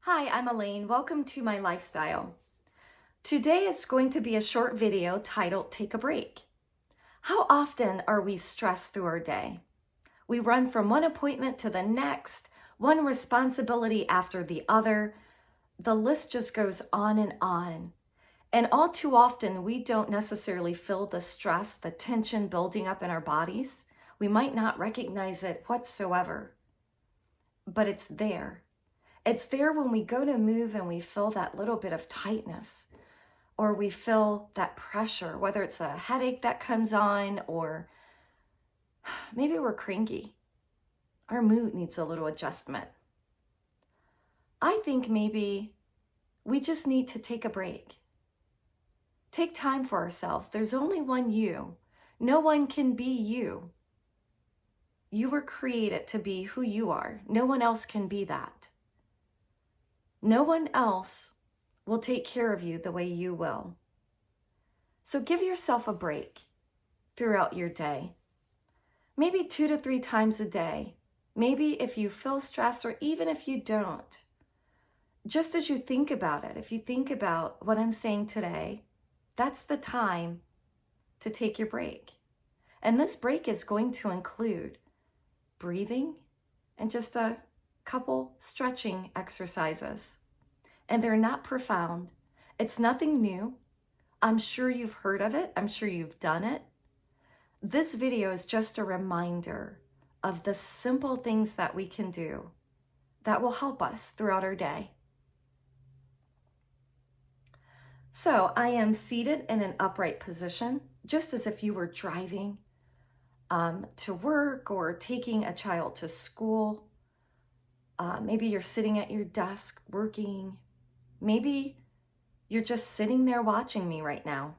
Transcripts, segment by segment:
Hi, I'm Elaine. Welcome to my lifestyle. Today is going to be a short video titled Take a Break. How often are we stressed through our day? We run from one appointment to the next, one responsibility after the other. The list just goes on and on. And all too often, we don't necessarily feel the stress, the tension building up in our bodies. We might not recognize it whatsoever, but it's there. It's there when we go to move and we feel that little bit of tightness, or we feel that pressure, whether it's a headache that comes on, or maybe we're cranky. Our mood needs a little adjustment. I think maybe we just need to take a break. Take time for ourselves. There's only one you. No one can be you. You were created to be who you are. No one else can be that. No one else will take care of you the way you will. So give yourself a break throughout your day. Maybe 2 to 3 times a day. Maybe if you feel stressed or even if you don't. Just as you think about it, if you think about what I'm saying today, that's the time to take your break. And this break is going to include breathing and just a couple stretching exercises. And they're not profound. It's nothing new. I'm sure you've heard of it. I'm sure you've done it. This video is just a reminder of the simple things that we can do that will help us throughout our day. So I am seated in an upright position, just as if you were driving to work or taking a child to school. Maybe you're sitting at your desk working. Maybe you're just sitting there watching me right now.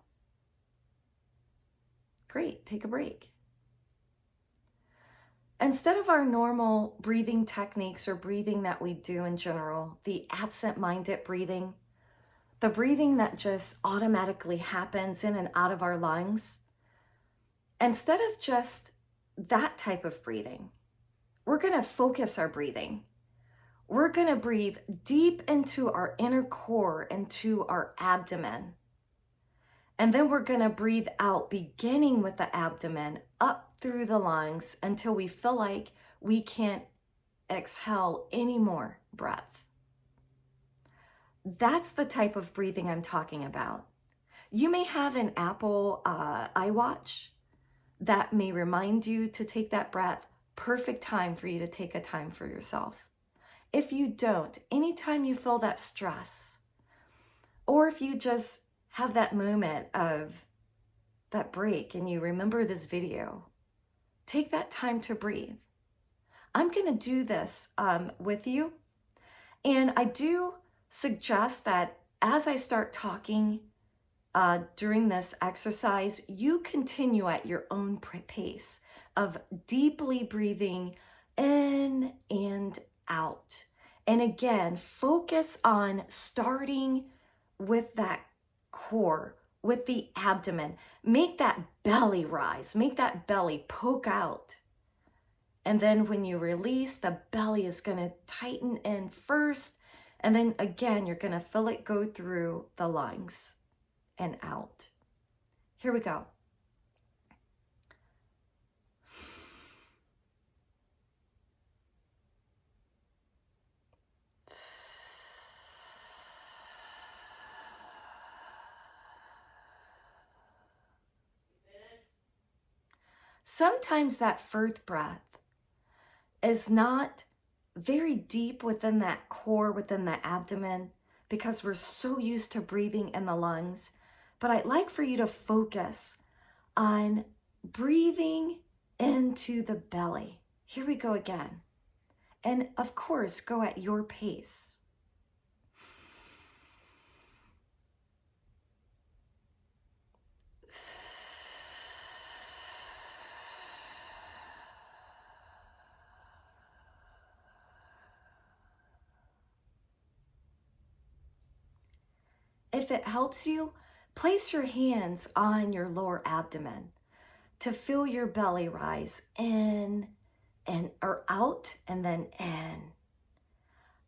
Great, take a break. Instead of our normal breathing techniques or breathing that we do in general, the absent-minded breathing, the breathing that just automatically happens in and out of our lungs, instead of just that type of breathing, we're going to focus our breathing. We're going to breathe deep into our inner core, into our abdomen. And then we're going to breathe out, beginning with the abdomen, up through the lungs until we feel like we can't exhale any more breath. That's the type of breathing I'm talking about. You may have an Apple iWatch that may remind you to take that breath. Perfect time for you to take a time for yourself. If you don't, anytime you feel that stress, or if you just have that moment of that break and you remember this video, take that time to breathe. I'm going to do this with you. And I do suggest that as I start talking during this exercise, you continue at your own pace of deeply breathing in and out. And again, focus on starting with that core, with the abdomen. Make that belly rise, make that belly poke out. And then when you release, the belly is going to tighten in first. And then again, you're going to feel it go through the lungs and out. Here we go. Sometimes that first breath is not very deep within that core, within the abdomen, because we're so used to breathing in the lungs. But I'd like for you to focus on breathing into the belly. Here we go again. And of course, go at your pace. If it helps you, place your hands on your lower abdomen to feel your belly rise in and or out and then in.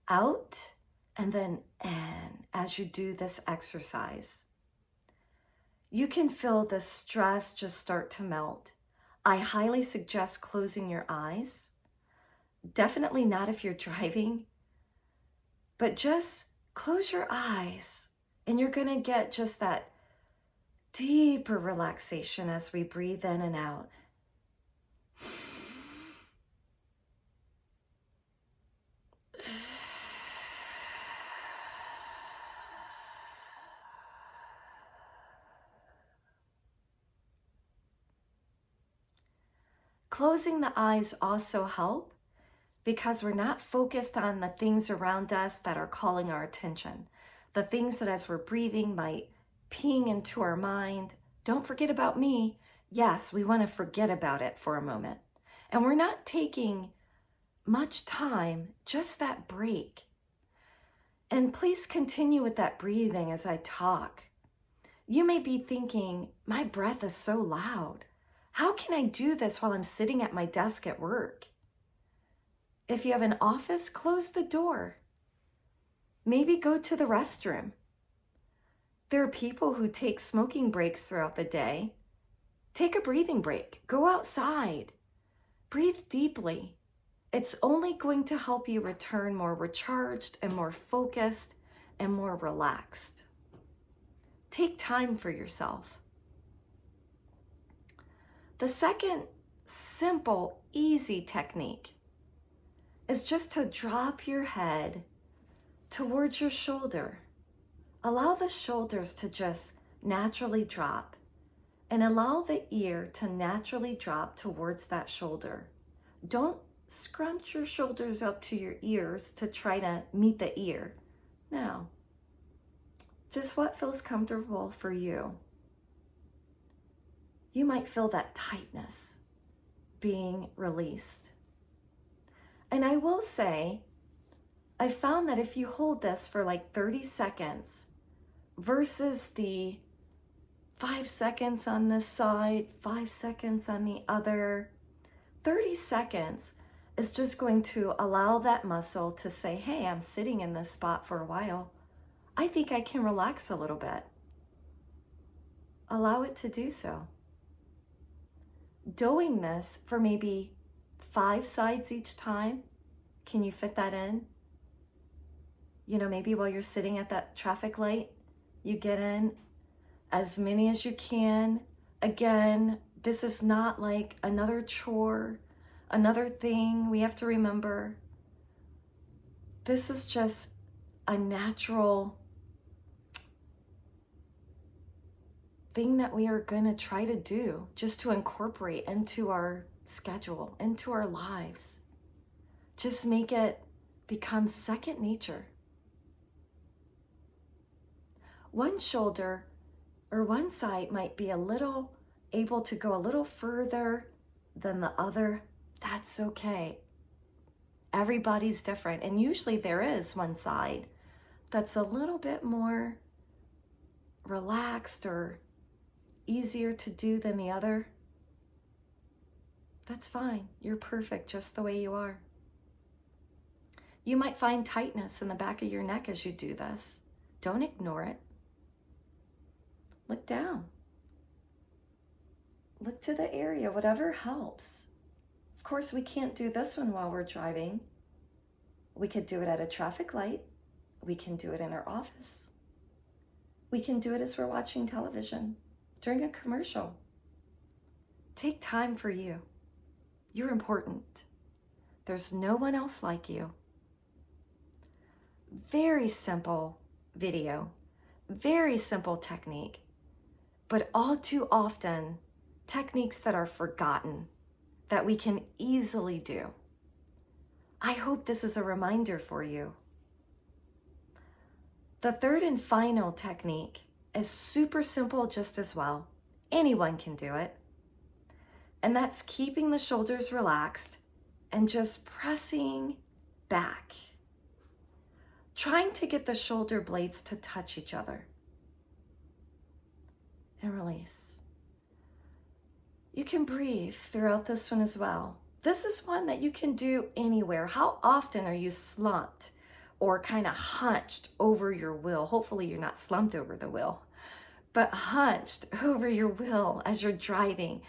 Out and then in as you do this exercise. You can feel the stress just start to melt. I highly suggest closing your eyes. Definitely not if you're driving, but just close your eyes and you're going to get just that deeper relaxation as we breathe in and out. Closing the eyes also help because we're not focused on the things around us that are calling our attention. The things that as we're breathing might ping into our mind. Don't forget about me. Yes, we want to forget about it for a moment. And we're not taking much time, just that break. And please continue with that breathing as I talk. You may be thinking, my breath is so loud. How can I do this while I'm sitting at my desk at work? If you have an office, close the door. Maybe go to the restroom. There are people who take smoking breaks throughout the day. Take a breathing break. Go outside. Breathe deeply. It's only going to help you return more recharged and more focused and more relaxed. Take time for yourself. The second simple, easy technique is just to drop your head towards your shoulder. Allow the shoulders to just naturally drop and allow the ear to naturally drop towards that shoulder. Don't scrunch your shoulders up to your ears to try to meet the ear. No. Just what feels comfortable for you. You might feel that tightness being released. And I will say, I found that if you hold this for like 30 seconds versus the 5 seconds on this side, 5 seconds on the other, 30 seconds is just going to allow that muscle to say, hey, I'm sitting in this spot for a while. I think I can relax a little bit. Allow it to do so. Doing this for maybe 5 sides each time, can you fit that in? You know, maybe while you're sitting at that traffic light, you get in as many as you can. Again, this is not like another chore, another thing we have to remember. This is just a natural thing that we are going to try to do, just to incorporate into our schedule, into our lives. Just make it become second nature. One shoulder or one side might be able to go a little further than the other. That's okay. Everybody's different. And usually there is one side that's a little bit more relaxed or easier to do than the other. That's fine. You're perfect just the way you are. You might find tightness in the back of your neck as you do this. Don't ignore it. Look down. Look to the area, whatever helps. Of course, we can't do this one while we're driving. We could do it at a traffic light. We can do it in our office. We can do it as we're watching television, during a commercial. Take time for you. You're important. There's no one else like you. Very simple video, very simple technique, but all too often, techniques that are forgotten, that we can easily do. I hope this is a reminder for you. The third and final technique is super simple just as well. Anyone can do it. And that's keeping the shoulders relaxed and just pressing back. Trying to get the shoulder blades to touch each other. And release. You can breathe throughout this one as well. This is one that you can do anywhere. How often are you slumped or kind of hunched over your wheel. Hopefully you're not slumped over the wheel, but hunched over your wheel as you're driving.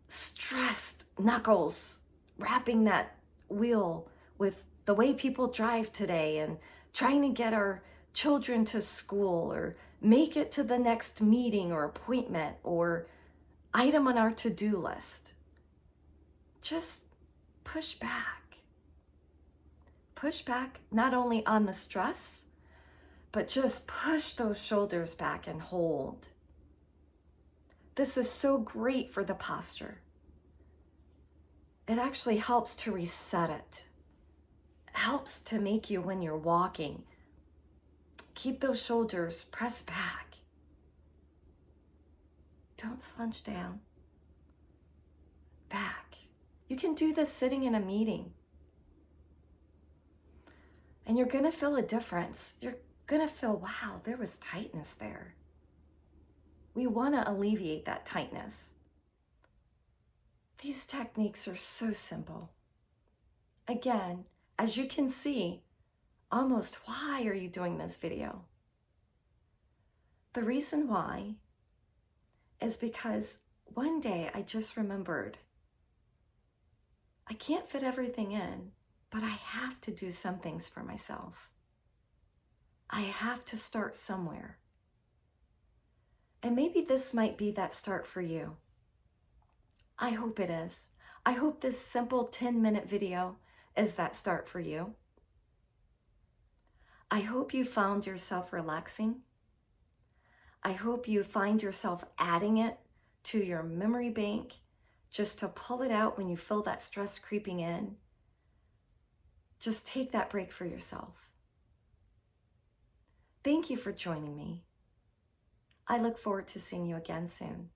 Stressed knuckles, wrapping that wheel with the way people drive today and trying to get our children to school or make it to the next meeting or appointment or item on our to-do list. Just push back. Push back not only on the stress, but just push those shoulders back and hold. This is so great for the posture. It actually helps to reset it. It helps to make you, when you're walking, keep those shoulders pressed back. Don't slouch down. Back. You can do this sitting in a meeting. And you're going to feel a difference. You're going to feel, wow, there was tightness there. We want to alleviate that tightness. These techniques are so simple. Again, as you can see, almost why are you doing this video? The reason why is because one day I just remembered I can't fit everything in, but I have to do some things for myself. I have to start somewhere. And maybe this might be that start for you. I hope it is. I hope this simple 10-minute video is that start for you. I hope you found yourself relaxing. I hope you find yourself adding it to your memory bank just to pull it out when you feel that stress creeping in. Just take that break for yourself. Thank you for joining me. I look forward to seeing you again soon.